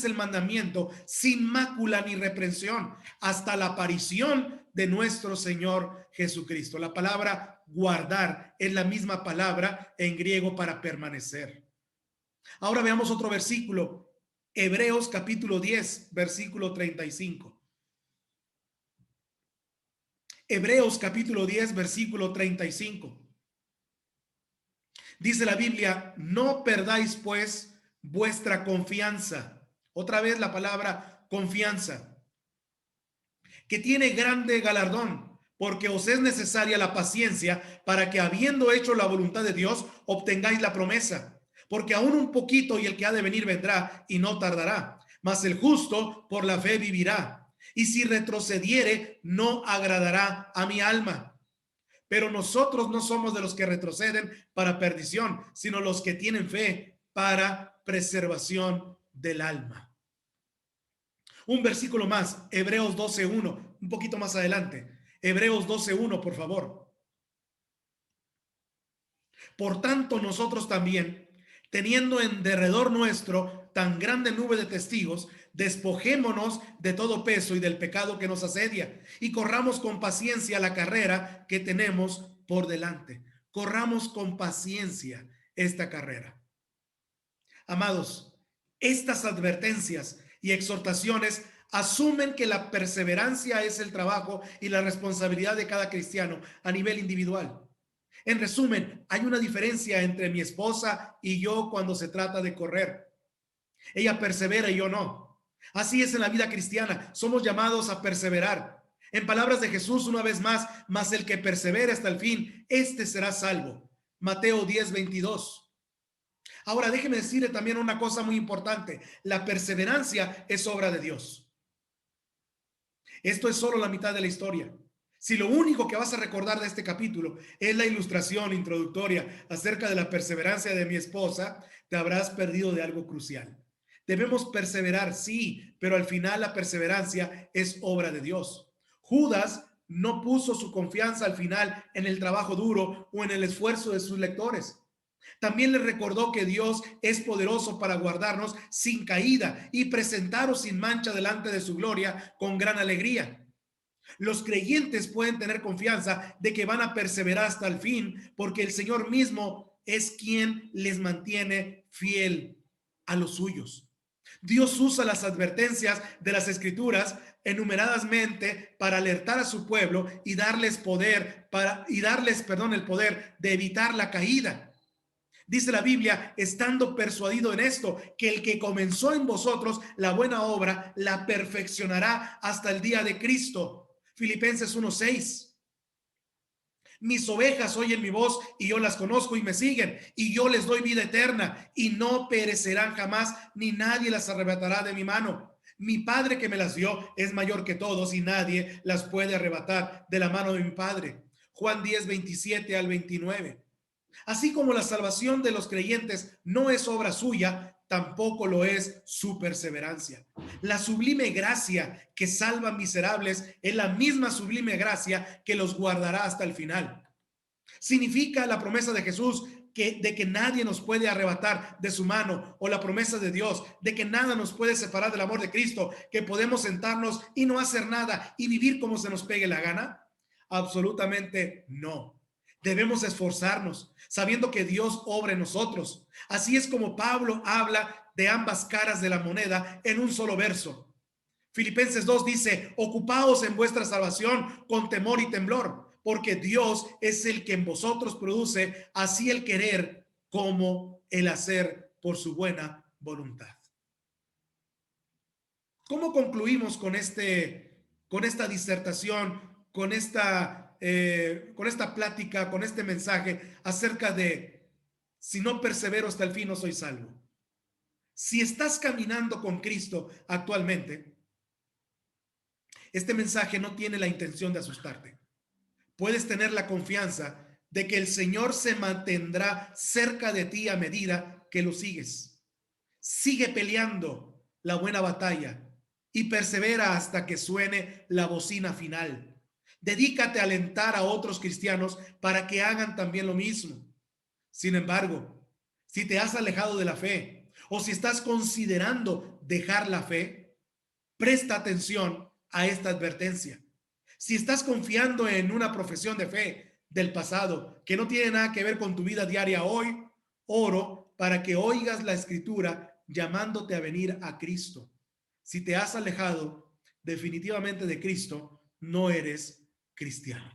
el mandamiento sin mácula ni reprensión hasta la aparición de nuestro Señor Jesucristo. La palabra guardar es la misma palabra en griego para permanecer. Ahora veamos otro versículo. Hebreos capítulo 10, versículo 35. Hebreos capítulo 10, versículo 35. Dice la Biblia: no perdáis pues vuestra confianza. Otra vez la palabra confianza, que tiene grande galardón, porque os es necesaria la paciencia, para que, habiendo hecho la voluntad de Dios, obtengáis la promesa. Porque aún un poquito, y el que ha de venir vendrá, y no tardará. Mas el justo por la fe vivirá. Y si retrocediere, no agradará a mi alma. Pero nosotros no somos de los que retroceden para perdición, sino los que tienen fe para preservación del alma. Un versículo más, Hebreos 12:1, un poquito más adelante. Hebreos 12:1, por favor. Por tanto, nosotros también, teniendo en derredor nuestro tan grande nube de testigos, despojémonos de todo peso y del pecado que nos asedia, y corramos con paciencia la carrera que tenemos por delante. Corramos con paciencia esta carrera. Amados, estas advertencias y exhortaciones asumen que la perseverancia es el trabajo y la responsabilidad de cada cristiano a nivel individual. En resumen, hay una diferencia entre mi esposa y yo cuando se trata de correr. Ella persevera y yo no. Así es en la vida cristiana. Somos llamados a perseverar. En palabras de Jesús, una vez más, mas el que persevere hasta el fin, este será salvo. Mateo 10:22. Ahora, déjeme decirle también una cosa muy importante. La perseverancia es obra de Dios. Esto es solo la mitad de la historia. Si lo único que vas a recordar de este capítulo es la ilustración introductoria acerca de la perseverancia de mi esposa, te habrás perdido de algo crucial. Debemos perseverar, sí, pero al final la perseverancia es obra de Dios. Judas no puso su confianza al final en el trabajo duro o en el esfuerzo de sus lectores. También les recordó que Dios es poderoso para guardarnos sin caída y presentaros sin mancha delante de su gloria con gran alegría. Los creyentes pueden tener confianza de que van a perseverar hasta el fin, porque el Señor mismo es quien les mantiene fiel a los suyos. Dios usa las advertencias de las Escrituras enumeradamente para alertar a su pueblo y darles el poder de evitar la caída. Dice la Biblia, estando persuadido en esto, que el que comenzó en vosotros la buena obra, la perfeccionará hasta el día de Cristo. Filipenses 1:6. Mis ovejas oyen mi voz y yo las conozco y me siguen, y yo les doy vida eterna y no perecerán jamás, ni nadie las arrebatará de mi mano. Mi Padre que me las dio es mayor que todos y nadie las puede arrebatar de la mano de mi Padre. Juan 10:27 al 29. Así como la salvación de los creyentes no es obra suya, tampoco lo es su perseverancia. La sublime gracia que salva miserables es la misma sublime gracia que los guardará hasta el final. Significa la promesa de Jesús de que nadie nos puede arrebatar de su mano, o la promesa de Dios de que nada nos puede separar del amor de Cristo, que podemos sentarnos y no hacer nada y vivir como se nos pegue la gana. Absolutamente no. Debemos esforzarnos, sabiendo que Dios obra en nosotros. Así es como Pablo habla de ambas caras de la moneda en un solo verso. Filipenses 2 dice, ocupaos en vuestra salvación con temor y temblor, porque Dios es el que en vosotros produce así el querer como el hacer por su buena voluntad. ¿Cómo concluimos con esta disertación, con esta plática, con este mensaje acerca de si no persevero hasta el fin no soy salvo? Si estás caminando con Cristo actualmente, este mensaje no tiene la intención de asustarte. Puedes tener la confianza de que el Señor se mantendrá cerca de ti a medida que lo sigues. Sigue peleando la buena batalla y persevera hasta que suene la bocina final. Dedícate a alentar a otros cristianos para que hagan también lo mismo. Sin embargo, si te has alejado de la fe o si estás considerando dejar la fe, presta atención a esta advertencia. Si estás confiando en una profesión de fe del pasado que no tiene nada que ver con tu vida diaria hoy, oro para que oigas la escritura llamándote a venir a Cristo. Si te has alejado definitivamente de Cristo, no eres cristiano.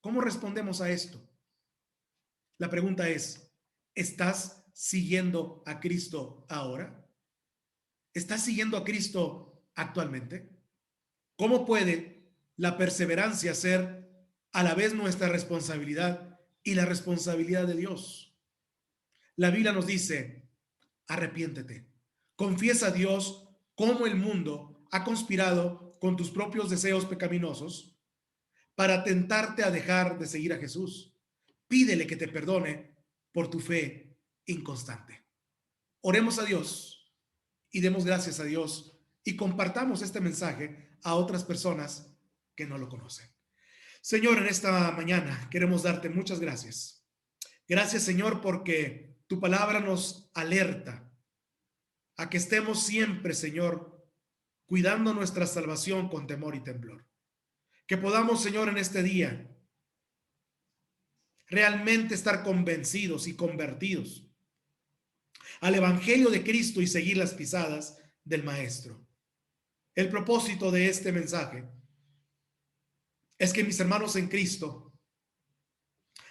¿Cómo respondemos a esto? La pregunta es, ¿estás siguiendo a Cristo ahora? ¿Estás siguiendo a Cristo actualmente? ¿Cómo puede la perseverancia ser a la vez nuestra responsabilidad y la responsabilidad de Dios? La Biblia nos dice, arrepiéntete, confiesa a Dios cómo el mundo ha conspirado con tus propios deseos pecaminosos para tentarte a dejar de seguir a Jesús. Pídele que te perdone por tu fe inconstante. Oremos a Dios y demos gracias a Dios y compartamos este mensaje a otras personas que no lo conocen. Señor, en esta mañana queremos darte muchas gracias. Gracias, Señor, porque tu palabra nos alerta a que estemos siempre, Señor, cuidando nuestra salvación con temor y temblor. Que podamos, Señor, en este día realmente estar convencidos y convertidos al Evangelio de Cristo y seguir las pisadas del Maestro. El propósito de este mensaje es que, mis hermanos en Cristo,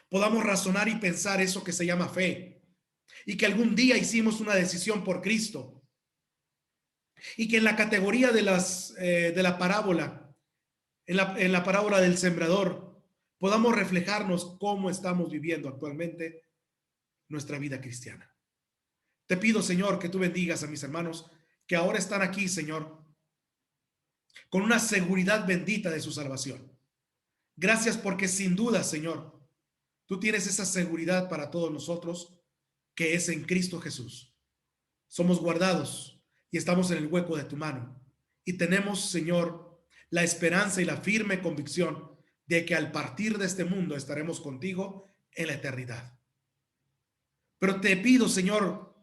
podamos razonar y pensar eso que se llama fe, y que algún día hicimos una decisión por Cristo, y que en la categoría de la parábola, en la parábola del sembrador, podamos reflejarnos cómo estamos viviendo actualmente nuestra vida cristiana. Te pido, Señor, que tú bendigas a mis hermanos que ahora están aquí, Señor, con una seguridad bendita de su salvación. Gracias porque sin duda, Señor, tú tienes esa seguridad para todos nosotros que es en Cristo Jesús. Somos guardados y estamos en el hueco de tu mano. Y tenemos, Señor, la esperanza y la firme convicción de que al partir de este mundo estaremos contigo en la eternidad. Pero te pido, Señor,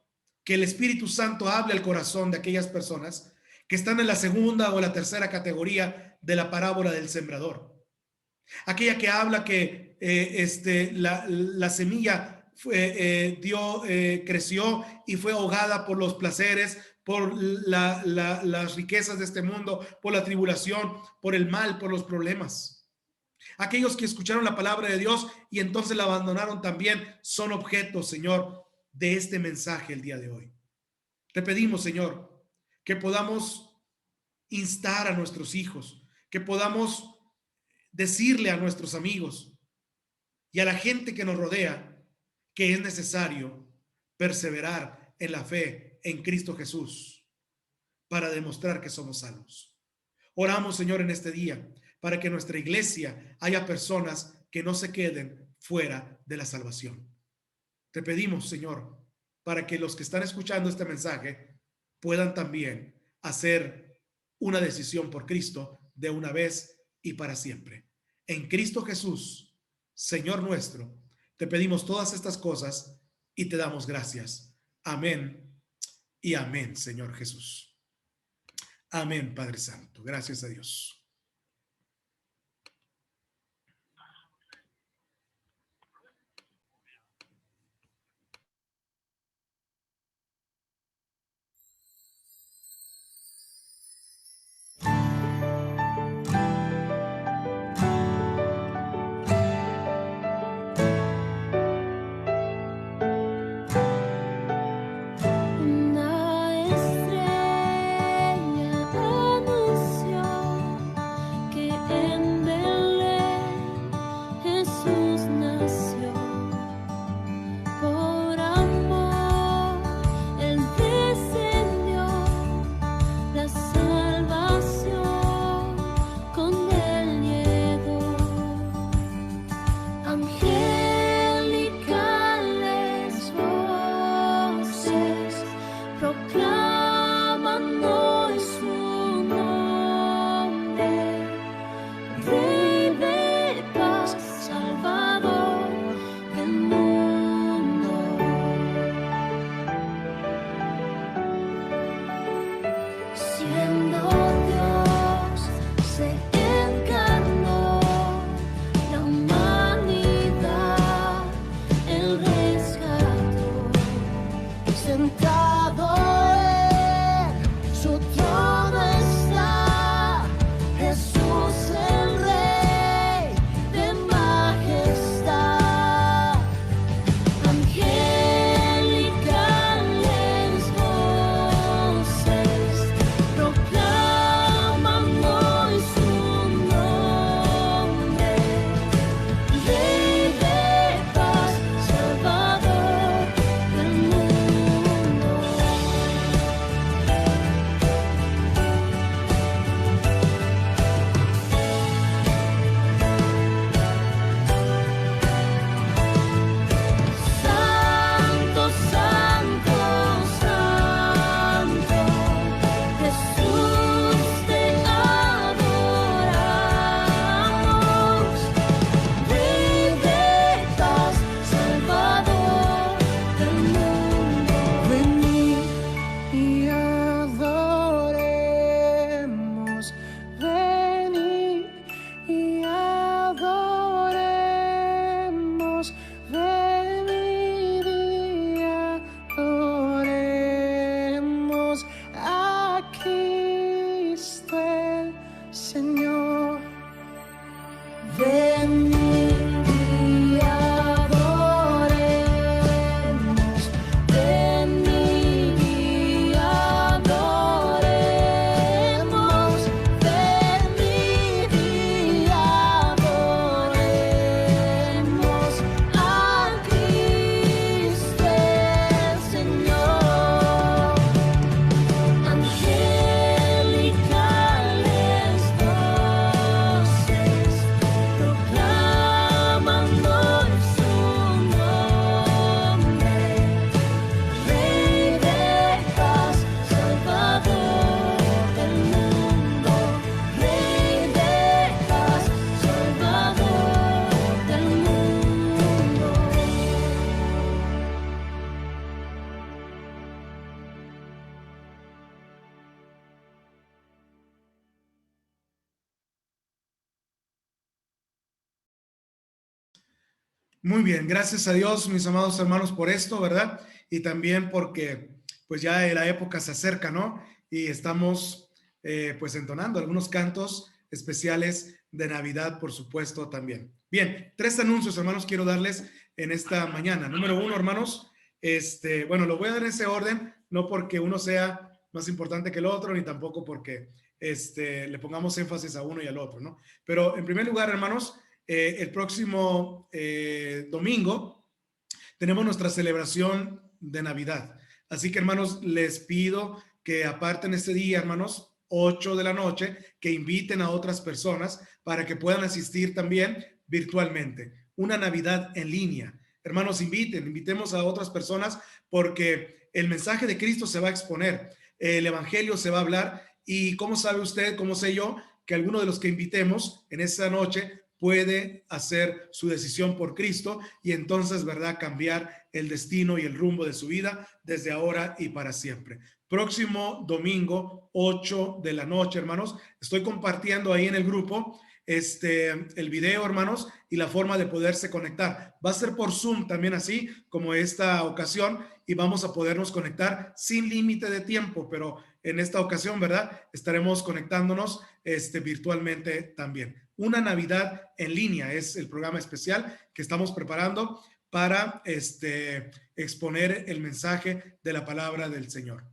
que el Espíritu Santo hable al corazón de aquellas personas que están en la segunda o la tercera categoría de la parábola del sembrador. Aquella que habla que la semilla creció y fue ahogada por los placeres, por las riquezas de este mundo, por la tribulación, por el mal, por los problemas. Aquellos que escucharon la palabra de Dios y entonces la abandonaron también son objetos, Señor, de este mensaje el día de hoy. Te pedimos, Señor, que podamos instar a nuestros hijos, que podamos decirle a nuestros amigos y a la gente que nos rodea que es necesario perseverar en la fe en Cristo Jesús para demostrar que somos salvos. Oramos, Señor, en este día para que en nuestra iglesia haya personas que no se queden fuera de la salvación. Te pedimos, Señor, para que los que están escuchando este mensaje puedan también hacer una decisión por Cristo de una vez y para siempre. En Cristo Jesús, Señor nuestro, te pedimos todas estas cosas y te damos gracias. Amén y amén, Señor Jesús. Amén, Padre Santo. Gracias a Dios. Una estrella anunció Muy bien, gracias a Dios, mis amados hermanos, por esto, ¿verdad? Y también porque pues ya la época se acerca, ¿no? Y estamos pues entonando algunos cantos especiales de Navidad, por supuesto, también. Bien, 3 anuncios, hermanos, quiero darles en esta mañana. Número 1, hermanos, bueno, lo voy a dar en ese orden, no porque uno sea más importante que el otro, ni tampoco porque le pongamos énfasis a uno y al otro, ¿no? Pero en primer lugar, hermanos, el próximo domingo tenemos nuestra celebración de Navidad. Así que, hermanos, les pido que aparten este día, hermanos, 8 de la noche, que inviten a otras personas para que puedan asistir también virtualmente. Una Navidad en línea. Hermanos, invitemos a otras personas porque el mensaje de Cristo se va a exponer, el evangelio se va a hablar y ¿cómo sabe usted, cómo sé yo, que alguno de los que invitemos en esa noche puede hacer su decisión por Cristo y entonces, ¿verdad?, cambiar el destino y el rumbo de su vida desde ahora y para siempre. Próximo domingo, 8 de la noche, hermanos, estoy compartiendo ahí en el grupo el video, hermanos, y la forma de poderse conectar. Va a ser por Zoom también, así como esta ocasión, y vamos a podernos conectar sin límite de tiempo, pero en esta ocasión, ¿verdad?, estaremos conectándonos virtualmente también. Una Navidad en línea es el programa especial que estamos preparando para exponer el mensaje de la palabra del Señor.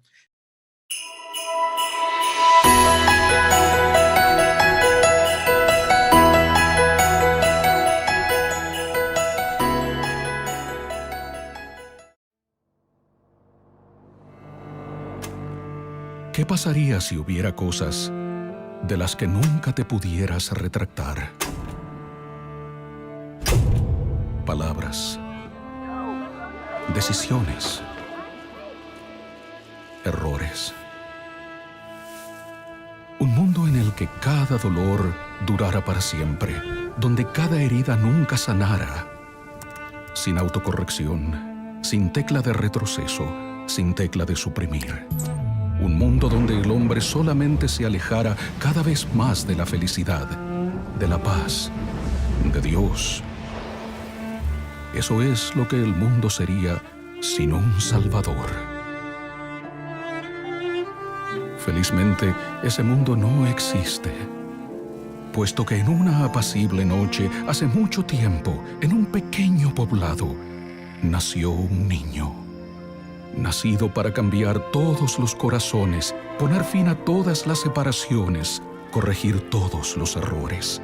¿Qué pasaría si hubiera cosas de las que nunca te pudieras retractar? Palabras, decisiones, errores. Un mundo en el que cada dolor durara para siempre, donde cada herida nunca sanara, sin autocorrección, sin tecla de retroceso, sin tecla de suprimir. Un mundo donde el hombre solamente se alejara cada vez más de la felicidad, de la paz, de Dios. Eso es lo que el mundo sería sin un Salvador. Felizmente, ese mundo no existe, puesto que en una apacible noche, hace mucho tiempo, en un pequeño poblado, nació un niño. Nacido para cambiar todos los corazones, poner fin a todas las separaciones, corregir todos los errores.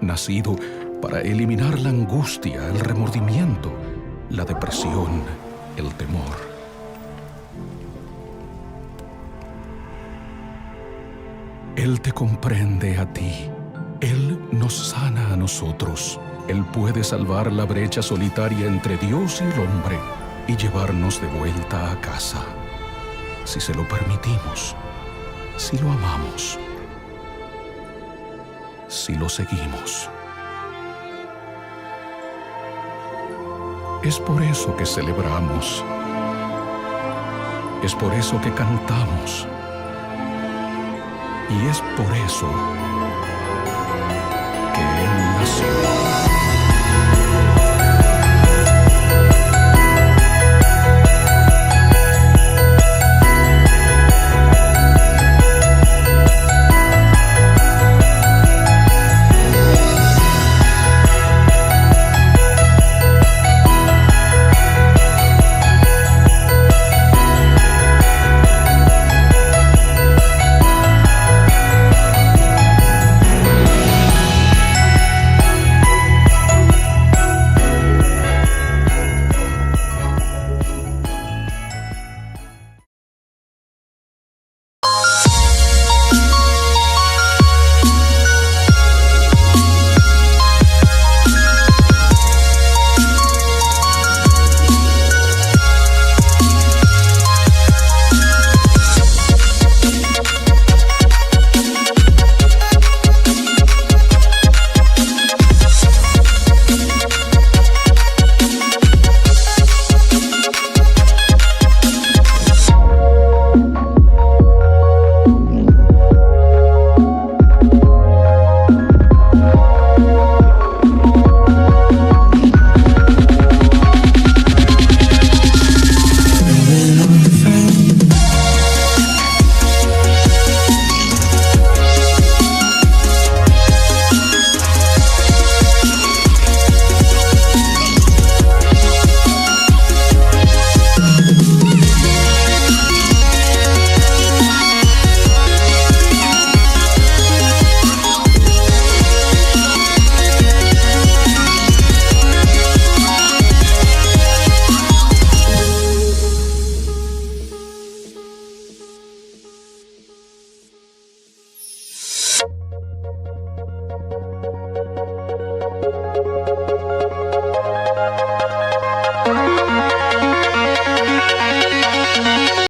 Nacido para eliminar la angustia, el remordimiento, la depresión, el temor. Él te comprende a ti. Él nos sana a nosotros. Él puede salvar la brecha solitaria entre Dios y el hombre y llevarnos de vuelta a casa, si se lo permitimos, si lo amamos, si lo seguimos. Es por eso que celebramos, es por eso que cantamos, y es por eso que Él nació.